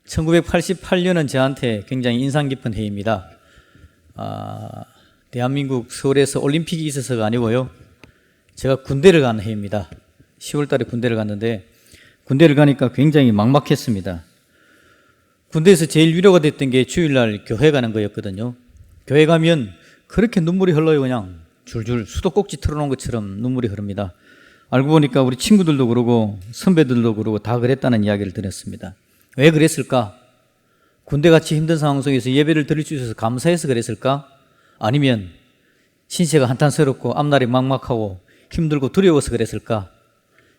1988년은 저한테 굉장히 인상 깊은 해입니다. 대한민국 서울에서 올림픽이 있어서가 아니고요. 제가 군대를 간 해입니다. 10월 달에 군대를 갔는데 군대를 가니까 굉장히 막막했습니다. 군대에서 제일 위로가 됐던 게 주일날 교회 가는 거였거든요. 교회 가면 그렇게 눈물이 흘러요. 그냥 줄줄 수도꼭지 틀어놓은 것처럼 눈물이 흐릅니다. 알고 보니까 우리 친구들도 그러고 선배들도 그러고 다 그랬다는 이야기를 들었습니다. 왜 그랬을까? 군대같이 힘든 상황 속에서 예배를 드릴 수 있어서 감사해서 그랬을까? 아니면 신세가 한탄스럽고 앞날이 막막하고 힘들고 두려워서 그랬을까?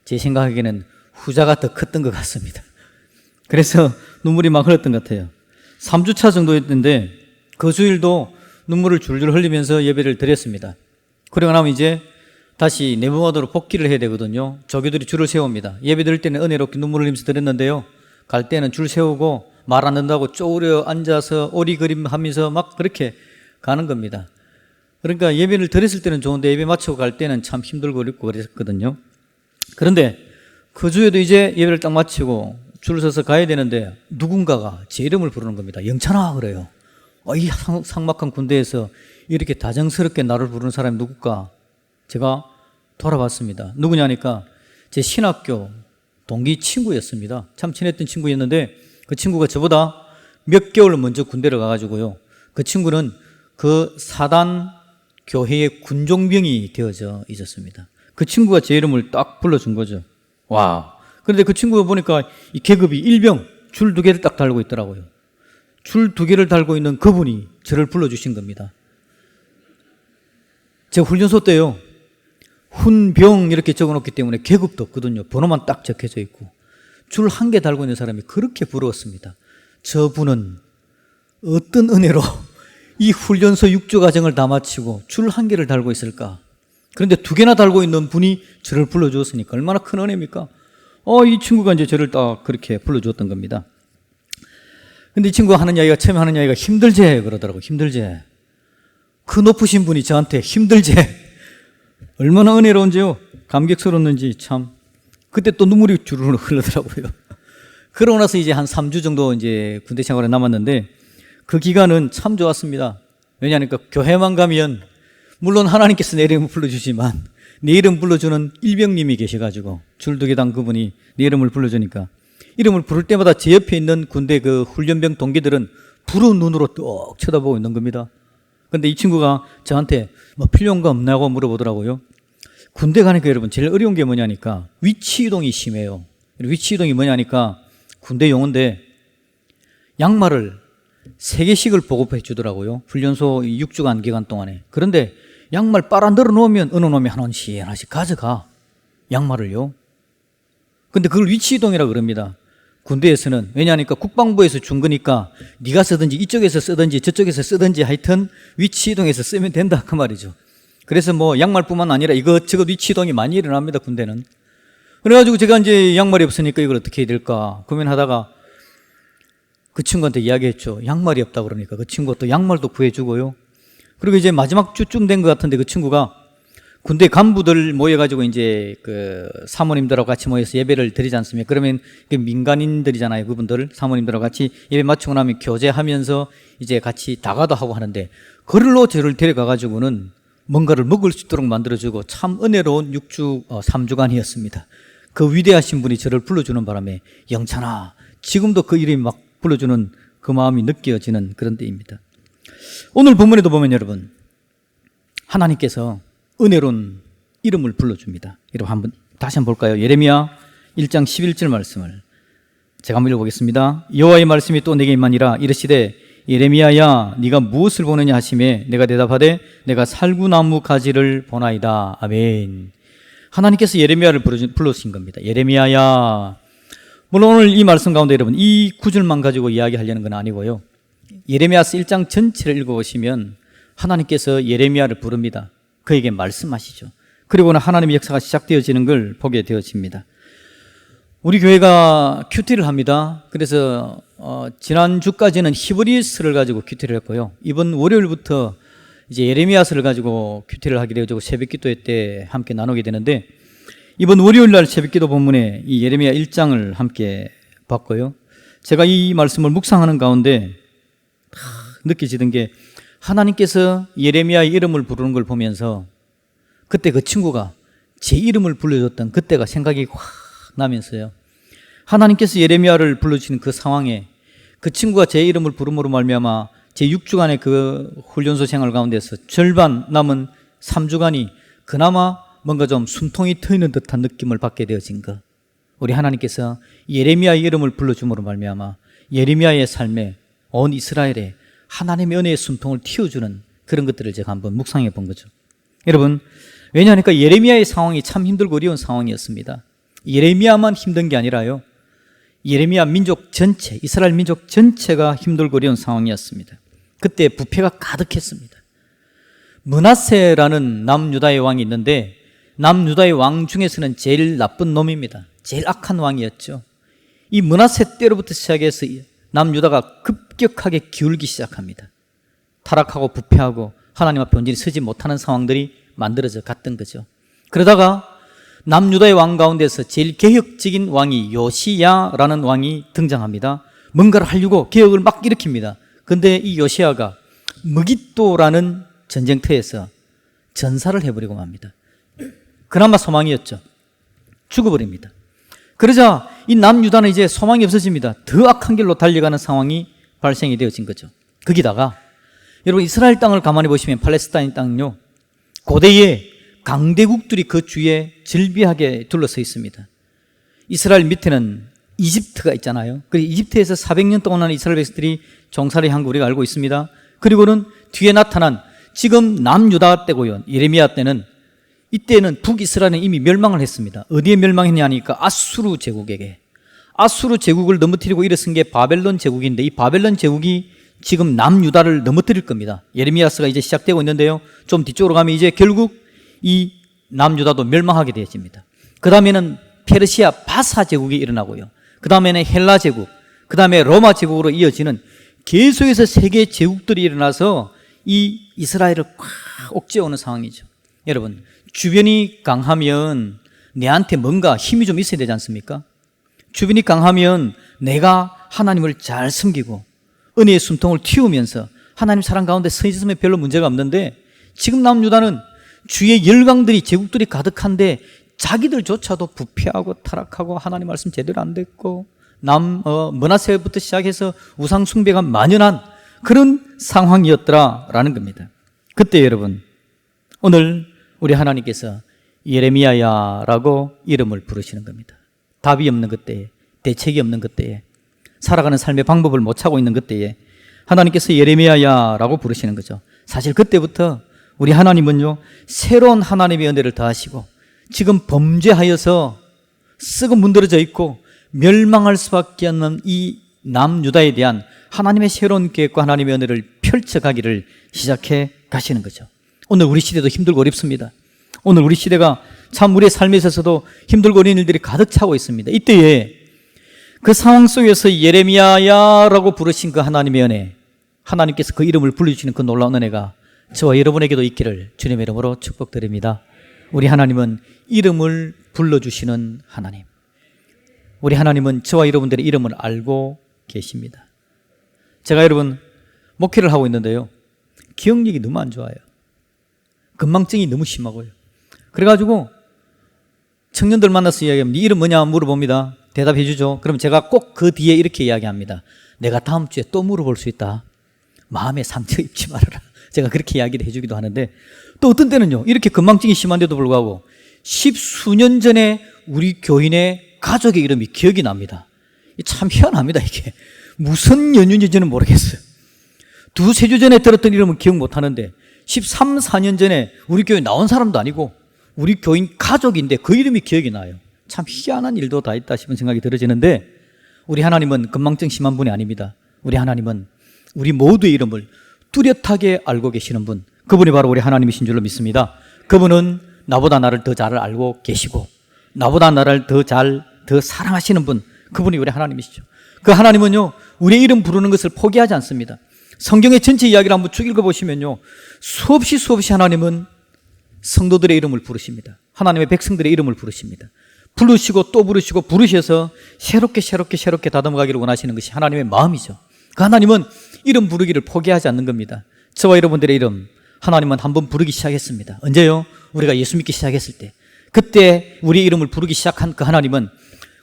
제 생각에는 후자가 더 컸던 것 같습니다. 그래서 눈물이 막 흘렀던 것 같아요. 3주차 정도였는데 그 주일도 눈물을 줄줄 흘리면서 예배를 드렸습니다. 그러고 나면 이제 다시 내무관으로 복귀를 해야 되거든요. 조교들이 줄을 세웁니다. 예배 드릴 때는 은혜롭게 눈물을 흘리면서 드렸는데요. 갈 때는 줄 세우고 말 안 듣는다고 쪼그려 앉아서 오리그림 하면서 막 그렇게 가는 겁니다. 그러니까 예배를 드렸을 때는 좋은데 예배 마치고 갈 때는 참 힘들고 어렵고 그랬거든요. 그런데 그 주에도 이제 예배를 딱 마치고 줄 서서 가야 되는데 누군가가 제 이름을 부르는 겁니다. 영찬아 그래요. 이 삭막한 군대에서 이렇게 다정스럽게 나를 부르는 사람이 누굴까? 제가 돌아봤습니다. 누구냐니까 제 신학교 동기 친구였습니다. 참 친했던 친구였는데 그 친구가 저보다 몇 개월 먼저 군대를 가가지고요. 그 친구는 그 사단 교회의 군종병이 되어져 있었습니다. 그 친구가 제 이름을 딱 불러준 거죠. 와. 그런데 그 친구가 보니까 이 계급이 일병 줄 2개를 딱 달고 있더라고요. 줄 2개를 달고 있는 그분이 저를 불러주신 겁니다. 제가 훈련소 때요. 훈병 이렇게 적어놓기 때문에 계급도 없거든요. 번호만 딱 적혀져 있고 줄 1개 달고 있는 사람이 그렇게 부러웠습니다. 저분은 어떤 은혜로 이 훈련소 6주 과정을 다 마치고 줄 1개를 달고 있을까? 그런데 2개나 달고 있는 분이 저를 불러주었으니까 얼마나 큰 은혜입니까? 이 친구가 이제 저를 딱 그렇게 불러주었던 겁니다. 근데 이 친구가 처음에 하는 이야기가 힘들제 그러더라고요. 힘들제. 그 높으신 분이 저한테 힘들제. 얼마나 은혜로운지요. 감격스러웠는지 참. 그때 또 눈물이 주르르 흐르더라고요. 그러고 나서 이제 한 3주 정도 이제 군대 생활에 남았는데 그 기간은 참 좋았습니다. 왜냐하니까 교회만 가면 물론 하나님께서 내 이름을 불러주지만 내 이름 불러주는 일병님이 계셔가지고 줄 2개당 그분이 내 이름을 불러주니까 이름을 부를 때마다 제 옆에 있는 군대 그 훈련병 동기들은 부러운 눈으로 뚝 쳐다보고 있는 겁니다. 그런데 이 친구가 저한테 뭐 필요한 거 없냐고 물어보더라고요. 군대 가니까 여러분 제일 어려운 게 뭐냐니까 위치 이동이 심해요. 위치 이동이 뭐냐니까 군대 용어인데 양말을 3개씩을 보급해 주더라고요. 훈련소 6주간 기간 동안에. 그런데 양말 빨아 늘어놓으면 어느 놈이 하나씩 가져가. 양말을요. 근데 그걸 위치 이동이라고 그럽니다. 군대에서는. 왜냐하니까 국방부에서 준 거니까 네가 쓰든지 이쪽에서 쓰든지 저쪽에서 쓰든지 하여튼 위치 이동해서 쓰면 된다 그 말이죠. 그래서 뭐 양말뿐만 아니라 이것저것 위치 이동이 많이 일어납니다. 군대는. 그래가지고 제가 이제 양말이 없으니까 이걸 어떻게 해야 될까 고민하다가 그 친구한테 이야기했죠. 양말이 없다 그러니까 그 친구가 또 양말도 구해주고요. 그리고 이제 마지막 주쯤 된 것 같은데 그 친구가 군대 간부들 모여가지고 이제 그 사모님들하고 같이 모여서 예배를 드리지 않습니까? 그러면 민간인들이잖아요. 그분들 사모님들하고 같이 예배 마치고 나면 교제하면서 이제 같이 다가도 하고 하는데 그걸로 저를 데려가가지고는 뭔가를 먹을 수 있도록 만들어주고 참 은혜로운 3주간이었습니다. 그 위대하신 분이 저를 불러주는 바람에 영찬아 지금도 그 이름이 막 불러주는 그 마음이 느껴지는 그런 때입니다. 오늘 본문에도 보면 여러분 하나님께서 은혜로운 이름을 불러줍니다. 여러분 다시 한번 볼까요? 예레미야 1장 11절 말씀을 제가 한번 읽어보겠습니다. 여호와의 말씀이 또 내게 임하니라 이르시되 예레미야야 네가 무엇을 보느냐 하시매 내가 대답하되 내가 살구나무 가지를 보나이다. 아멘. 하나님께서 예레미야를 불러주신 겁니다. 예레미야야. 물론 오늘 이 말씀 가운데 여러분 이 구절만 가지고 이야기하려는 건 아니고요. 예레미야서 1장 전체를 읽어보시면 하나님께서 예레미야를 부릅니다. 그에게 말씀하시죠. 그리고는 하나님의 역사가 시작되어지는 걸 보게 되어집니다. 우리 교회가 큐티를 합니다. 그래서 지난주까지는 히브리서를 가지고 큐티를 했고요. 이번 월요일부터 이제 예레미야서를 가지고 큐티를 하게 되어지고 새벽기도 때 함께 나누게 되는데 이번 월요일 날 새벽기도 본문에 이 예레미야 1장을 함께 봤고요. 제가 이 말씀을 묵상하는 가운데 느껴지던 게 하나님께서 예레미야의 이름을 부르는 걸 보면서 그때 그 친구가 제 이름을 불러줬던 그때가 생각이 확 나면서요. 하나님께서 예레미야를 불러주시는 그 상황에 그 친구가 제 이름을 부름으로 말미암아 제 6주간의 그 훈련소 생활 가운데서 절반 남은 3주간이 그나마 뭔가 좀 숨통이 트이는 듯한 느낌을 받게 되어진 것. 우리 하나님께서 예레미야의 이름을 불러줌으로 말미암아 예레미야의 삶에 온 이스라엘에 하나님의 은혜의 숨통을 틔워주는 그런 것들을 제가 한번 묵상해 본 거죠. 여러분, 왜냐하니까 예레미야의 상황이 참 힘들고 어려운 상황이었습니다. 예레미야만 힘든 게 아니라요, 예레미야 민족 전체, 이스라엘 민족 전체가 힘들고 어려운 상황이었습니다. 그때 부패가 가득했습니다. 므낫세라는 남유다의 왕이 있는데 남유다의 왕 중에서는 제일 나쁜 놈입니다. 제일 악한 왕이었죠. 이 므낫세 때로부터 시작해서 남유다가 급격하게 기울기 시작합니다. 타락하고 부패하고 하나님 앞에 온전히 서지 못하는 상황들이 만들어져 갔던 거죠. 그러다가 남유다의 왕 가운데서 제일 개혁적인 왕이 요시야라는 왕이 등장합니다. 뭔가를 하려고 개혁을 막 일으킵니다. 그런데 이 요시야가 무깃도라는 전쟁터에서 전사를 해버리고 맙니다. 그나마 소망이었죠. 죽어버립니다. 그러자 이 남유다는 이제 소망이 없어집니다. 더 악한 길로 달려가는 상황이 발생이 되어진 거죠. 거기다가 여러분 이스라엘 땅을 가만히 보시면 팔레스타인 땅요, 고대에 강대국들이 그 주위에 즐비하게 둘러서 있습니다. 이스라엘 밑에는 이집트가 있잖아요. 그리고 이집트에서 400년 동안 이스라엘 백성들이 종살이 한 거 우리가 알고 있습니다. 그리고는 뒤에 나타난 지금 남유다 때고요, 예레미야 때는, 이때는 북이스라엘은 이미 멸망을 했습니다. 어디에 멸망했냐 하니까 아수르 제국에게. 아수르 제국을 넘어뜨리고 일어선 게 바벨론 제국인데 이 바벨론 제국이 지금 남유다를 넘어뜨릴 겁니다. 예레미야서가 이제 시작되고 있는데요, 좀 뒤쪽으로 가면 이제 결국 이 남유다도 멸망하게 되어집니다. 그 다음에는 페르시아 바사 제국이 일어나고요, 그 다음에는 헬라 제국, 그 다음에 로마 제국으로 이어지는 계속해서 세계 제국들이 일어나서 이 이스라엘을 꽉 옥죄어오는 상황이죠. 여러분, 주변이 강하면 내한테 뭔가 힘이 좀 있어야 되지 않습니까? 주변이 강하면 내가 하나님을 잘 섬기고 은혜의 숨통을 틔우면서 하나님 사랑 가운데 서 있으면 별로 문제가 없는데, 지금 남유다는 주의 열강들이, 제국들이 가득한데 자기들조차도 부패하고 타락하고 하나님 말씀 제대로 안 듣고 므낫세부터 시작해서 우상 숭배가 만연한 그런 상황이었더라라는 겁니다. 그때 여러분, 오늘 우리 하나님께서 예레미야야라고 이름을 부르시는 겁니다. 답이 없는 그때에, 대책이 없는 그때에, 살아가는 삶의 방법을 못 찾고 있는 그때에 하나님께서 예레미야야라고 부르시는 거죠. 사실 그때부터 우리 하나님은요, 새로운 하나님의 은혜를 더하시고 지금 범죄하여서 썩어 문드러져 있고 멸망할 수밖에 없는 이 남유다에 대한 하나님의 새로운 계획과 하나님의 은혜를 펼쳐가기를 시작해 가시는 거죠. 오늘 우리 시대도 힘들고 어렵습니다. 오늘 우리 시대가 참 우리의 삶에 있어서도 힘들고 어려운 일들이 가득 차고 있습니다. 이때에 그 상황 속에서 예레미야야라고 부르신 그 하나님의 은혜, 하나님께서 그 이름을 불러주시는 그 놀라운 은혜가 저와 여러분에게도 있기를 주님의 이름으로 축복드립니다. 우리 하나님은 이름을 불러주시는 하나님, 우리 하나님은 저와 여러분들의 이름을 알고 계십니다. 제가 여러분 목회를 하고 있는데요, 기억력이 너무 안 좋아요. 건망증이 너무 심하고요. 그래가지고 청년들 만나서 이야기하면 네 이름 뭐냐 물어봅니다. 대답해 주죠. 그럼 제가 꼭 그 뒤에 이렇게 이야기합니다. 내가 다음 주에 또 물어볼 수 있다. 마음에 상처 입지 말아라. 제가 그렇게 이야기를 해주기도 하는데, 또 어떤 때는요, 이렇게 건망증이 심한데도 불구하고 10수년 전에 우리 교인의 가족의 이름이 기억이 납니다. 참 희한합니다. 이게 무슨 연유인지는 모르겠어요. 2-3주 전에 들었던 이름은 기억 못하는데 13, 14년 전에 우리 교회 나온 사람도 아니고 우리 교인 가족인데 그 이름이 기억이 나요. 참 희한한 일도 다 있다 싶은 생각이 들어지는데, 우리 하나님은 건망증 심한 분이 아닙니다. 우리 하나님은 우리 모두의 이름을 뚜렷하게 알고 계시는 분, 그분이 바로 우리 하나님이신 줄로 믿습니다. 그분은 나보다 나를 더 잘 알고 계시고 나보다 나를 더 사랑하시는 분, 그분이 우리 하나님이시죠. 그 하나님은요, 우리의 이름 부르는 것을 포기하지 않습니다. 성경의 전체 이야기를 한번 쭉 읽어보시면요, 수없이 하나님은 성도들의 이름을 부르십니다. 하나님의 백성들의 이름을 부르십니다. 부르시고 또 부르시고 부르셔서 새롭게 다듬어가기를 원하시는 것이 하나님의 마음이죠. 그 하나님은 이름 부르기를 포기하지 않는 겁니다. 저와 여러분들의 이름 하나님은 한번 부르기 시작했습니다. 언제요? 우리가 예수 믿기 시작했을 때. 그때 우리 이름을 부르기 시작한 그 하나님은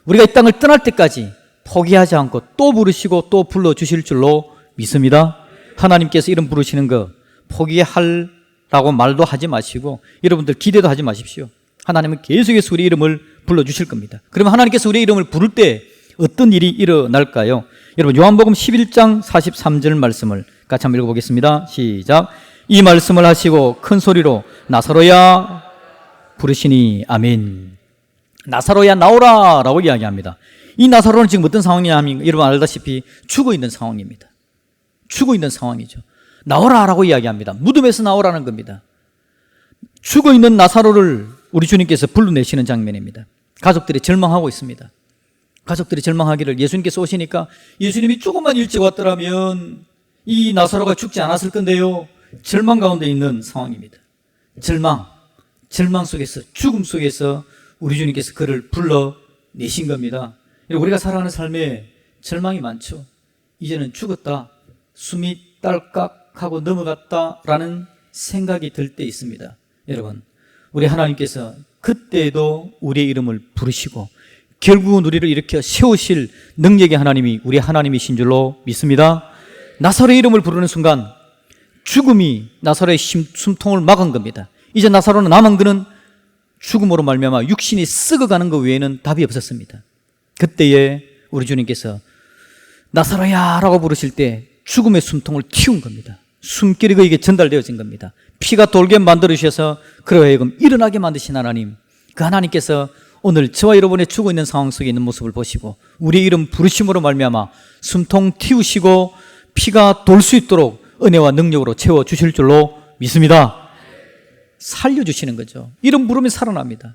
우리가 이 땅을 떠날 때까지 포기하지 않고 또 부르시고 또 불러주실 줄로 믿습니다. 하나님께서 이름 부르시는 거 포기하라고 말도 하지 마시고 여러분들 기대도 하지 마십시오. 하나님은 계속해서 우리 이름을 불러주실 겁니다. 그러면 하나님께서 우리 이름을 부를 때 어떤 일이 일어날까요? 여러분 요한복음 11장 43절 말씀을 같이 한번 읽어보겠습니다. 시작. 이 말씀을 하시고 큰 소리로 나사로야 부르시니 아멘. 나사로야 나오라 라고 이야기합니다. 이 나사로는 지금 어떤 상황이냐면 여러분 알다시피 죽어있는 상황입니다. 죽어있는 상황이죠. 나오라 라고 이야기합니다. 무덤에서 나오라는 겁니다. 죽어있는 나사로를 우리 주님께서 불러내시는 장면입니다. 가족들이 절망하고 있습니다. 가족들이 절망하기를 예수님께서 오시니까 예수님이 조금만 일찍 왔더라면 이 나사로가 죽지 않았을 건데요. 절망 가운데 있는 상황입니다. 절망 속에서, 죽음 속에서 우리 주님께서 그를 불러내신 겁니다. 우리가 살아가는 삶에 절망이 많죠. 이제는 죽었다, 숨이 딸깍하고 넘어갔다라는 생각이 들 때 있습니다. 여러분, 우리 하나님께서 그때도 우리의 이름을 부르시고 결국은 우리를 일으켜 세우실 능력의 하나님이 우리 하나님이신 줄로 믿습니다. 나사로의 이름을 부르는 순간 죽음이 나사로의 숨통을 막은 겁니다. 이제 나사로는 남은 그는 죽음으로 말미암아 육신이 썩어가는 것 외에는 답이 없었습니다. 그때에 우리 주님께서 나사로야 라고 부르실 때 죽음의 숨통을 틔운 겁니다. 숨결이 그에게 전달되어진 겁니다. 피가 돌게 만들어주셔서 그로 하여금 일어나게 만드신 하나님, 그 하나님께서 오늘 저와 여러분의 죽어있는 상황 속에 있는 모습을 보시고 우리의 이름 부르심으로 말미암아 숨통 틔우시고 피가 돌 수 있도록 은혜와 능력으로 채워주실 줄로 믿습니다. 살려주시는 거죠. 이름 부르면 살아납니다.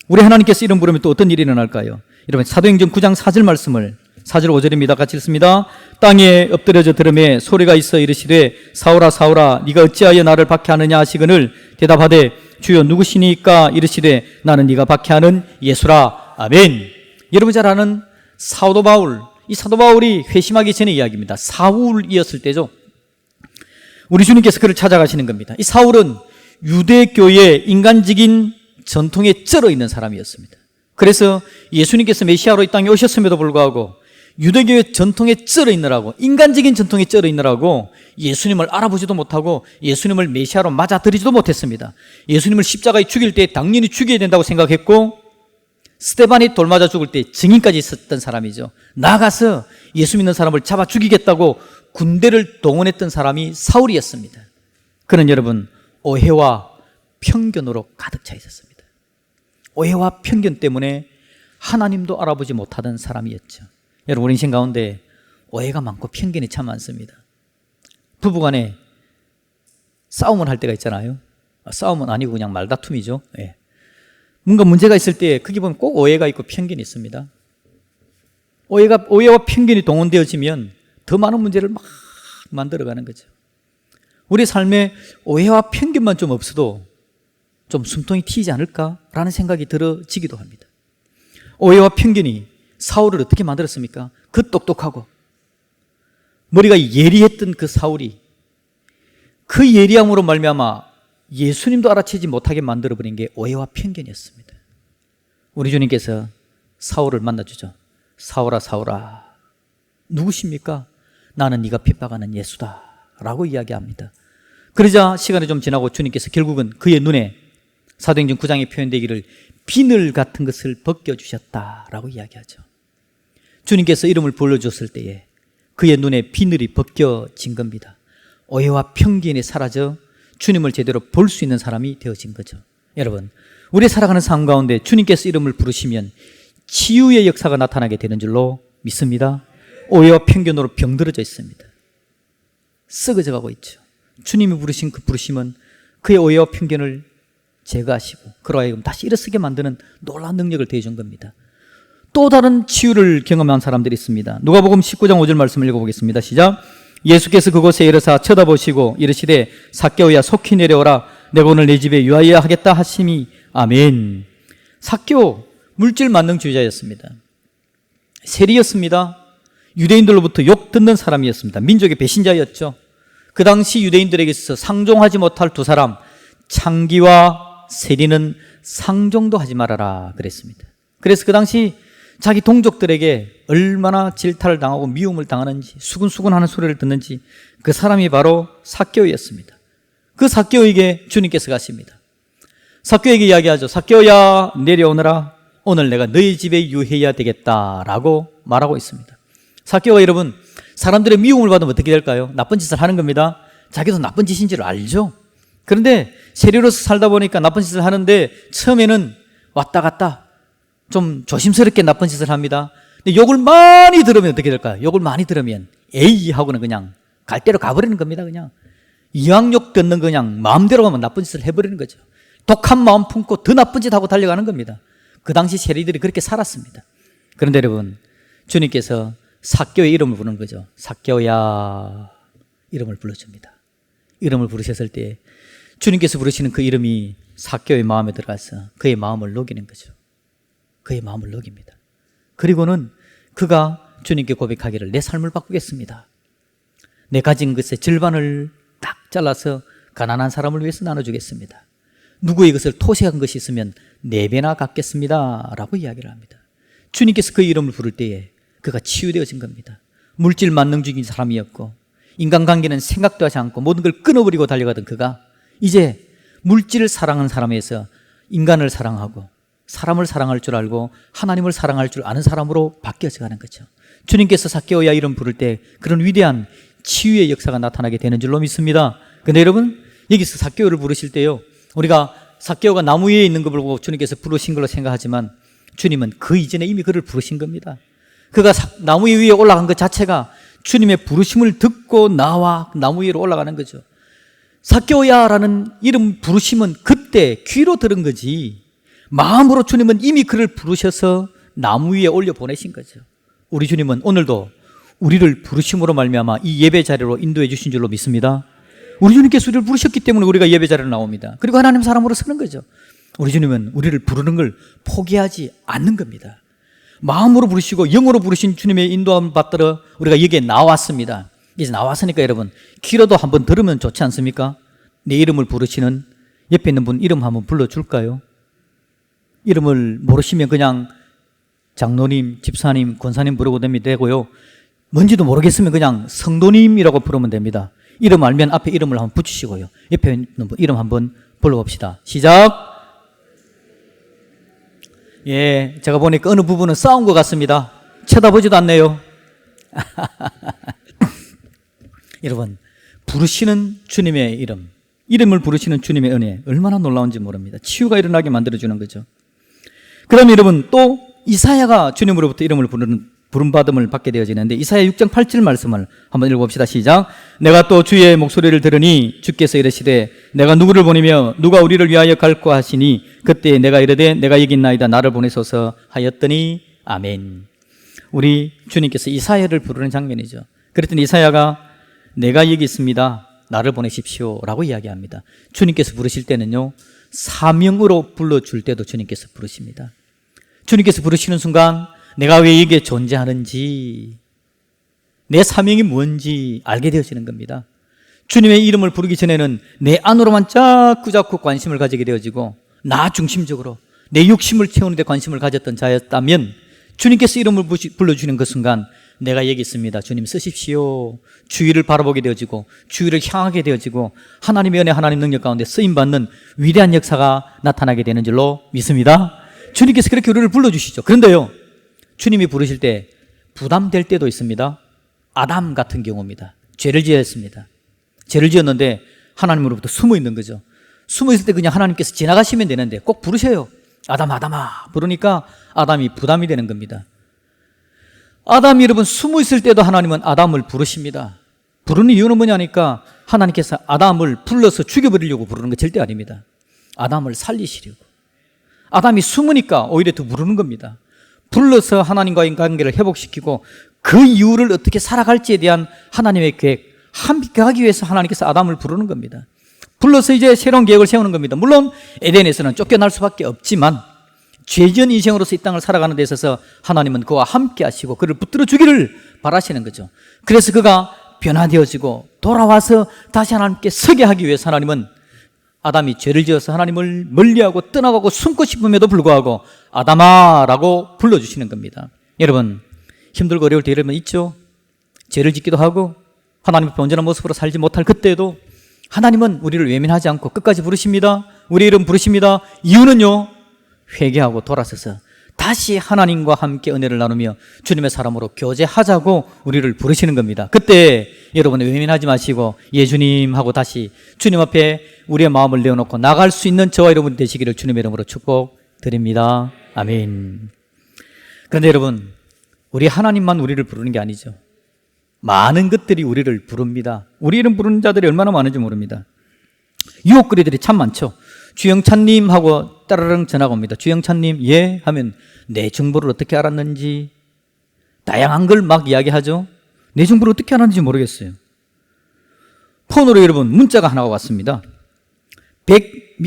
우리 하나님께서 이름 부르면 또 어떤 일이 일어날까요? 여러분 사도행전 9장 4절 말씀을 4절 5절입니다. 같이 읽습니다. 땅에 엎드려져 들음에 소리가 있어 이르시되 사울아 사울아 네가 어찌하여 나를 박해하느냐 하시거늘 대답하되 주여 누구시니까 이르시되 나는 네가 박해하는 예수라. 아멘. 여러분 잘 아는 사도 바울, 이 사도 바울이 회심하기 전의 이야기입니다. 사울이었을 때죠. 우리 주님께서 그를 찾아가시는 겁니다. 이 사울은 유대교의 인간적인 전통에 쩔어 있는 사람이었습니다. 그래서 예수님께서 메시아로 이 땅에 오셨음에도 불구하고 유대교의 전통에 쩔어 있느라고, 인간적인 전통에 쩔어 있느라고 예수님을 알아보지도 못하고 예수님을 메시아로 맞아들이지도 못했습니다. 예수님을 십자가에 죽일 때 당연히 죽여야 된다고 생각했고 스데반이 돌 맞아 죽을 때 증인까지 있었던 사람이죠. 나가서 예수 믿는 사람을 잡아 죽이겠다고 군대를 동원했던 사람이 사울이었습니다. 그는 여러분 오해와 편견으로 가득 차 있었습니다. 오해와 편견 때문에 하나님도 알아보지 못하던 사람이었죠. 여러분 우리 인생 가운데 오해가 많고 편견이 참 많습니다. 부부간에 싸움을 할 때가 있잖아요. 싸움은 아니고 그냥 말다툼이죠. 예. 뭔가 문제가 있을 때 거기 보면 꼭 오해가 있고 편견이 있습니다. 오해와 편견이 동원되어지면 더 많은 문제를 막 만들어가는 거죠. 우리 삶에 오해와 편견만 좀 없어도 좀 숨통이 튀지 않을까라는 생각이 들어지기도 합니다. 오해와 편견이 사울을 어떻게 만들었습니까? 그 똑똑하고 머리가 예리했던 그 사울이 그 예리함으로 말미암아 예수님도 알아채지 못하게 만들어버린 게 오해와 편견이었습니다. 우리 주님께서 사울을 만나주죠. 사울아 사울아 누구십니까? 나는 네가 핍박하는 예수다 라고 이야기합니다. 그러자 시간이 좀 지나고 주님께서 결국은 그의 눈에 사도행전 9장에 표현되기를 비늘 같은 것을 벗겨주셨다라고 이야기하죠. 주님께서 이름을 불러주었을 때에 그의 눈에 비늘이 벗겨진 겁니다. 오해와 편견이 사라져 주님을 제대로 볼 수 있는 사람이 되어진 거죠. 여러분 우리 살아가는 삶 가운데 주님께서 이름을 부르시면 치유의 역사가 나타나게 되는 줄로 믿습니다. 오해와 편견으로 병들어져 있습니다. 썩어져 가고 있죠. 주님이 부르신 그 부르심은 그의 오해와 편견을 제거하시고 그로 하여금 다시 일어서게 만드는 놀라운 능력을 대해준 겁니다. 또 다른 치유를 경험한 사람들이 있습니다. 누가복음 19장 5절 말씀을 읽어보겠습니다. 시작. 예수께서 그곳에 이르사 쳐다보시고 이르시되 삭개오야 속히 내려오라 내가 오늘 내 집에 유하여야 하겠다 하심이 아멘. 삭개오 물질 만능주의자였습니다. 세리였습니다. 유대인들로부터 욕 듣는 사람이었습니다. 민족의 배신자였죠. 그 당시 유대인들에게 있어서 상종하지 못할 두 사람, 창기와 세리는 상종도 하지 말아라 그랬습니다. 그래서 그 당시 자기 동족들에게 얼마나 질타를 당하고 미움을 당하는지, 수근수근하는 소리를 듣는지, 그 사람이 바로 삭개오였습니다. 그 삭개오에게 주님께서 가십니다. 삭개오에게 이야기하죠. 삭개오야, 내려오너라. 오늘 내가 너희 집에 유해야 되겠다라고 말하고 있습니다. 삭개오가 여러분, 사람들의 미움을 받으면 어떻게 될까요? 나쁜 짓을 하는 겁니다. 자기도 나쁜 짓인 줄 알죠. 그런데 세리로서 살다 보니까 나쁜 짓을 하는데 처음에는 왔다 갔다 좀 조심스럽게 나쁜 짓을 합니다. 근데 욕을 많이 들으면 어떻게 될까요? 욕을 많이 들으면 에이 하고는 그냥 갈 대로 가버리는 겁니다. 그냥 이왕욕 듣는 그냥 마음대로 가면 나쁜 짓을 해버리는 거죠. 독한 마음 품고 더 나쁜 짓 하고 달려가는 겁니다. 그 당시 세리들이 그렇게 살았습니다. 그런데 여러분, 주님께서 삭개오의 이름을 부르는 거죠. 삭개오야, 이름을 불러줍니다. 이름을 부르셨을 때 주님께서 부르시는 그 이름이 삭개오의 마음에 들어가서 그의 마음을 녹이는 거죠. 그의 마음을 녹입니다. 그리고는 그가 주님께 고백하기를 내 삶을 바꾸겠습니다. 내 가진 것의 절반을 딱 잘라서 가난한 사람을 위해서 나눠주겠습니다. 누구의 것을 토색한 것이 있으면 4배나 갚겠습니다 라고 이야기를 합니다. 주님께서 그 이름을 부를 때에 그가 치유되어진 겁니다. 물질 만능주의인 사람이었고 인간관계는 생각도 하지 않고 모든 걸 끊어버리고 달려가던 그가 이제 물질을 사랑하는 사람에서 인간을 사랑하고 사람을 사랑할 줄 알고 하나님을 사랑할 줄 아는 사람으로 바뀌어져 가는 거죠. 주님께서 삭개오야 이름 부를 때 그런 위대한 치유의 역사가 나타나게 되는 줄로 믿습니다. 그런데 여러분, 여기서 삭개오를 부르실 때요, 우리가 삭개오가 나무 위에 있는 것을 보고 주님께서 부르신 걸로 생각하지만 주님은 그 이전에 이미 그를 부르신 겁니다. 그가 나무 위에 올라간 것 자체가 주님의 부르심을 듣고 나와 나무 위로 올라가는 거죠. 삭개오야라는 이름 부르심은 그때 귀로 들은 거지 마음으로 주님은 이미 그를 부르셔서 나무 위에 올려 보내신 거죠. 우리 주님은 오늘도 우리를 부르심으로 말미암아 이 예배 자리로 인도해 주신 줄로 믿습니다. 우리 주님께서 우리를 부르셨기 때문에 우리가 예배 자리로 나옵니다. 그리고 하나님 사람으로 서는 거죠. 우리 주님은 우리를 부르는 걸 포기하지 않는 겁니다. 마음으로 부르시고 영으로 부르신 주님의 인도함을 받들어 우리가 여기에 나왔습니다. 이제 나왔으니까 여러분, 귀로도 한번 들으면 좋지 않습니까? 내 이름을 부르시는 옆에 있는 분 이름 한번 불러줄까요? 이름을 모르시면 그냥 장로님, 집사님, 권사님 부르고 되고요. 뭔지도 모르겠으면 그냥 성도님이라고 부르면 됩니다. 이름 알면 앞에 이름을 한번 붙이시고요. 옆에 있는 분 이름 한번 불러봅시다. 시작. 예, 제가 보니까 어느 부분은 싸운 것 같습니다. 쳐다보지도 않네요. 여러분, 부르시는 주님의 이름, 이름을 부르시는 주님의 은혜 얼마나 놀라운지 모릅니다. 치유가 일어나게 만들어주는 거죠. 그럼 여러분, 또 이사야가 주님으로부터 이름을 부름받음을 받게 되어지는데 이사야 6장 8절 말씀을 한번 읽어봅시다. 시작. 내가 또 주의 목소리를 들으니 주께서 이르시되 내가 누구를 보내며 누가 우리를 위하여 갈고 하시니 그때 내가 이르되 내가 여기 있나이다 나를 보내소서 하였더니 아멘. 우리 주님께서 이사야를 부르는 장면이죠. 그랬더니 이사야가 내가 여기 있습니다 나를 보내십시오 라고 이야기합니다. 주님께서 부르실 때는요, 사명으로 불러줄 때도 주님께서 부르십니다. 주님께서 부르시는 순간 내가 왜 여기에 존재하는지, 내 사명이 뭔지 알게 되어지는 겁니다. 주님의 이름을 부르기 전에는 내 안으로만 자꾸 관심을 가지게 되어지고 나 중심적으로 내 욕심을 채우는 데 관심을 가졌던 자였다면 주님께서 이름을 불러주는 그 순간 내가 여기 있습니다 주님 쓰십시오, 주위를 바라보게 되어지고 주위를 향하게 되어지고 하나님의 은혜, 하나님 능력 가운데 쓰임받는 위대한 역사가 나타나게 되는 줄로 믿습니다. 주님께서 그렇게 우리를 불러주시죠. 그런데요, 주님이 부르실 때 부담될 때도 있습니다. 아담 같은 경우입니다. 죄를 지었습니다. 죄를 지었는데 하나님으로부터 숨어 있는 거죠. 숨어 있을 때 그냥 하나님께서 지나가시면 되는데 꼭 부르셔요. 아담아 부르니까 아담이 부담이 되는 겁니다. 아담이 여러분 숨어 있을 때도 하나님은 아담을 부르십니다. 부르는 이유는 뭐냐니까 하나님께서 아담을 불러서 죽여버리려고 부르는 게 절대 아닙니다. 아담을 살리시려고. 아담이 숨으니까 오히려 더 부르는 겁니다. 불러서 하나님과의 관계를 회복시키고 그 이후를 어떻게 살아갈지에 대한 하나님의 계획 함께 하기 위해서 하나님께서 아담을 부르는 겁니다. 불러서 이제 새로운 계획을 세우는 겁니다. 물론 에덴에서는 쫓겨날 수밖에 없지만 죄지은 인생으로서 이 땅을 살아가는 데 있어서 하나님은 그와 함께 하시고 그를 붙들어 주기를 바라시는 거죠. 그래서 그가 변화되어지고 돌아와서 다시 하나님께 서게 하기 위해서 하나님은 아담이 죄를 지어서 하나님을 멀리하고 떠나가고 숨고 싶음에도 불구하고 아담아라고 불러주시는 겁니다. 여러분, 힘들고 어려울 때 이러면 있죠. 죄를 짓기도 하고 하나님 앞에 온전한 모습으로 살지 못할 그때에도 하나님은 우리를 외면하지 않고 끝까지 부르십니다. 우리 이름 부르십니다. 이유는요, 회개하고 돌아서서 다시 하나님과 함께 은혜를 나누며 주님의 사람으로 교제하자고 우리를 부르시는 겁니다. 그때 여러분 외면하지 마시고 예수님 하고 다시 주님 앞에 우리의 마음을 내어놓고 나갈 수 있는 저와 여러분 되시기를 주님의 이름으로 축복드립니다. 아멘. 그런데 여러분, 우리 하나님만 우리를 부르는 게 아니죠. 많은 것들이 우리를 부릅니다. 우리 이름 부르는 자들이 얼마나 많은지 모릅니다. 유혹거리들이 참 많죠. 주영찬님 하고 따르릉 전화가 옵니다. 주영찬님, 예? 하면 내 정보를 어떻게 알았는지 다양한 걸 막 이야기하죠. 내 정보를 어떻게 알았는지 모르겠어요. 폰으로 여러분 문자가 하나가 왔습니다.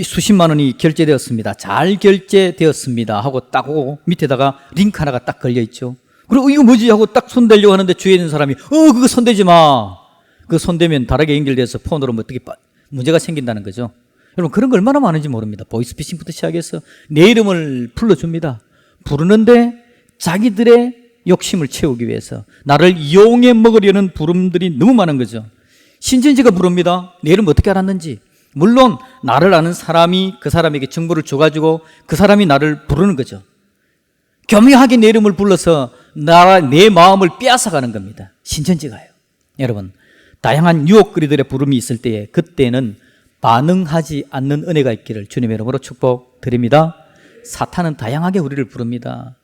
수십만 원이 결제되었습니다. 잘 결제되었습니다 하고 딱 오고 밑에다가 링크 하나가 딱 걸려있죠. 그리고 이거 뭐지 하고 딱 손대려고 하는데 주위에 있는 사람이 그거 손대지 마. 그거 손대면 다르게 연결돼서 폰으로 뭐 어떻게 문제가 생긴다는 거죠. 여러분, 그런 거 얼마나 많은지 모릅니다. 보이스피싱부터 시작해서 내 이름을 불러줍니다. 부르는데 자기들의 욕심을 채우기 위해서 나를 이용해 먹으려는 부름들이 너무 많은 거죠. 신천지가 부릅니다. 내 이름 어떻게 알았는지. 물론 나를 아는 사람이 그 사람에게 정보를 줘가지고 그 사람이 나를 부르는 거죠. 교묘하게 내 이름을 불러서 내 마음을 빼앗아가는 겁니다. 신천지가요. 여러분, 다양한 유혹거리들의 부름이 있을 때에 그때는 반응하지 않는 은혜가 있기를 주님의 이름으로 축복드립니다. 사탄은 다양하게 우리를 부릅니다.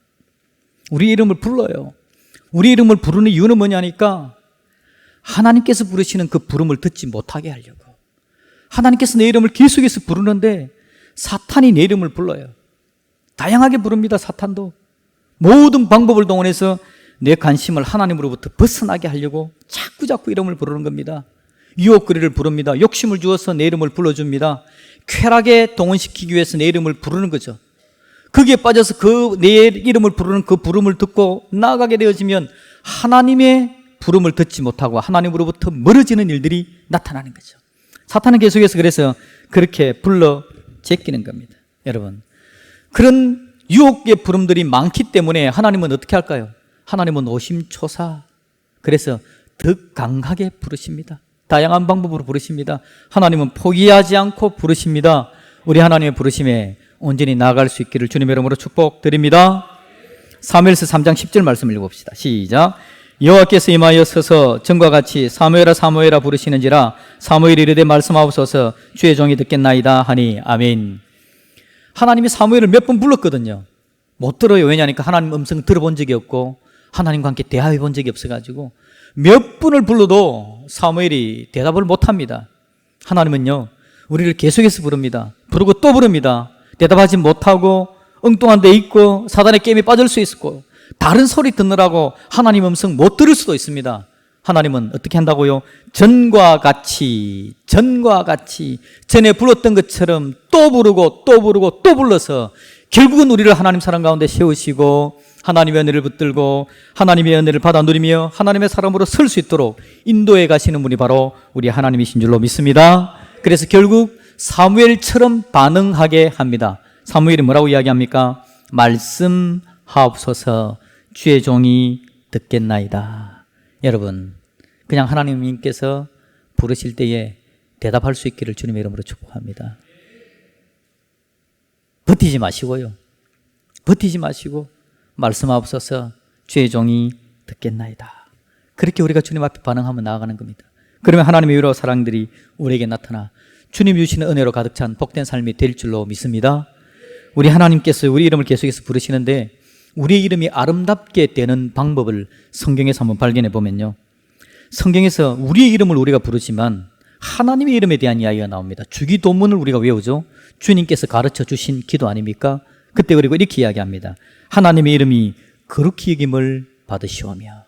우리 이름을 불러요. 우리 이름을 부르는 이유는 뭐냐니까 하나님께서 부르시는 그 부름을 듣지 못하게 하려고. 하나님께서 내 이름을 계속해서 부르는데 사탄이 내 이름을 불러요. 다양하게 부릅니다. 사탄도 모든 방법을 동원해서 내 관심을 하나님으로부터 벗어나게 하려고 자꾸 이름을 부르는 겁니다. 유혹거리를 부릅니다. 욕심을 주어서 내 이름을 불러줍니다. 쾌락에 동원시키기 위해서 내 이름을 부르는 거죠. 거기에 빠져서 내 이름을 부르는 그 부름을 듣고 나아가게 되어지면 하나님의 부름을 듣지 못하고 하나님으로부터 멀어지는 일들이 나타나는 거죠. 사탄은 계속해서 그래서 그렇게 불러 제끼는 겁니다. 여러분, 그런 유혹의 부름들이 많기 때문에 하나님은 어떻게 할까요? 하나님은 오심초사, 그래서 더 강하게 부르십니다. 다양한 방법으로 부르십니다. 하나님은 포기하지 않고 부르십니다. 우리 하나님의 부르심에 온전히 나아갈 수 있기를 주님의 이름으로 축복드립니다. 사무엘서 3장 10절 말씀을 읽어봅시다. 시작. 여호와께서 임하여 서서 전과 같이 사무엘아 사무엘아 부르시는지라 사무엘이 이르되 말씀하옵소서 주의 종이 듣겠나이다 하니 아멘. 하나님이 사무엘을 몇 번 불렀거든요. 못 들어요. 왜냐하니까 하나님 음성 들어본 적이 없고 하나님과 함께 대화해 본 적이 없어가지고 몇 분을 불러도 사무엘이 대답을 못합니다. 하나님은요, 우리를 계속해서 부릅니다. 부르고 또 부릅니다. 대답하지 못하고 엉뚱한 데 있고 사단의 게임에 빠질 수 있고 다른 소리 듣느라고 하나님 음성 못 들을 수도 있습니다. 하나님은 어떻게 한다고요? 전과 같이 전에 불렀던 것처럼 또 부르고 또 불러서 결국은 우리를 하나님 사랑 가운데 세우시고 하나님의 은혜를 붙들고 하나님의 은혜를 받아 누리며 하나님의 사람으로 설 수 있도록 인도해 가시는 분이 바로 우리 하나님이신 줄로 믿습니다. 그래서 결국 사무엘처럼 반응하게 합니다. 사무엘이 뭐라고 이야기합니까? 말씀하옵소서 주의 종이 듣겠나이다. 여러분, 그냥 하나님께서 부르실 때에 대답할 수 있기를 주님의 이름으로 축복합니다. 버티지 마시고요. 버티지 마시고 말씀하옵소서 주의 종이 듣겠나이다. 그렇게 우리가 주님 앞에 반응하면 나아가는 겁니다. 그러면 하나님의 위로 사랑들이 우리에게 나타나 주님 주시는 은혜로 가득 찬 복된 삶이 될 줄로 믿습니다. 우리 하나님께서 우리 이름을 계속해서 부르시는데 우리의 이름이 아름답게 되는 방법을 성경에서 한번 발견해 보면요, 성경에서 우리의 이름을 우리가 부르지만 하나님의 이름에 대한 이야기가 나옵니다. 주기도문을 우리가 외우죠. 주님께서 가르쳐 주신 기도 아닙니까? 그때 그리고 이렇게 이야기합니다. 하나님의 이름이 거룩히 여김을 받으시오며,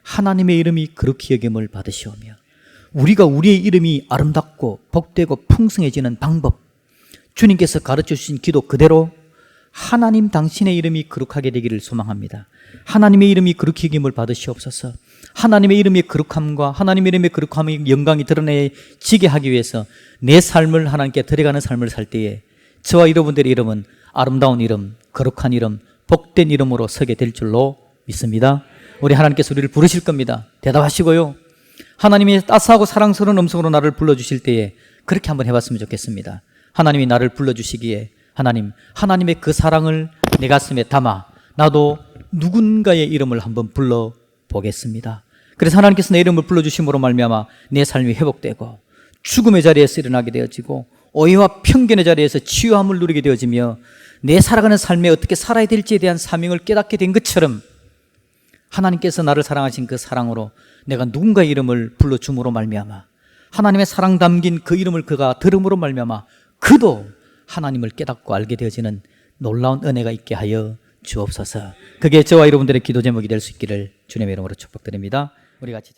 하나님의 이름이 거룩히 여김을 받으시오며. 우리가 우리의 이름이 아름답고 복되고 풍성해지는 방법, 주님께서 가르쳐 주신 기도 그대로 하나님 당신의 이름이 거룩하게 되기를 소망합니다. 하나님의 이름이 거룩히 여김을 받으시옵소서. 하나님의 이름의 거룩함과 하나님의 이름의 거룩함의 영광이 드러내지게 하기 위해서 내 삶을 하나님께 드려가는 삶을 살 때에 저와 여러분들의 이름은 아름다운 이름, 거룩한 이름, 복된 이름으로 서게 될 줄로 믿습니다. 우리 하나님께서 우리를 부르실 겁니다. 대답하시고요, 하나님이 따스하고 사랑스러운 음성으로 나를 불러주실 때에 그렇게 한번 해봤으면 좋겠습니다. 하나님이 나를 불러주시기에 하나님의 그 사랑을 내 가슴에 담아 나도 누군가의 이름을 한번 불러보겠습니다. 그래서 하나님께서 내 이름을 불러주심으로 말미암아 내 삶이 회복되고 죽음의 자리에서 일어나게 되어지고 오해와 편견의 자리에서 치유함을 누리게 되어지며 내 살아가는 삶에 어떻게 살아야 될지에 대한 사명을 깨닫게 된 것처럼 하나님께서 나를 사랑하신 그 사랑으로 내가 누군가의 이름을 불러줌으로 말미암아 하나님의 사랑 담긴 그 이름을 그가 들음으로 말미암아 그도 하나님을 깨닫고 알게 되어지는 놀라운 은혜가 있게 하여 주옵소서. 그게 저와 여러분들의 기도 제목이 될 수 있기를 주님의 이름으로 축복드립니다. 우리 같이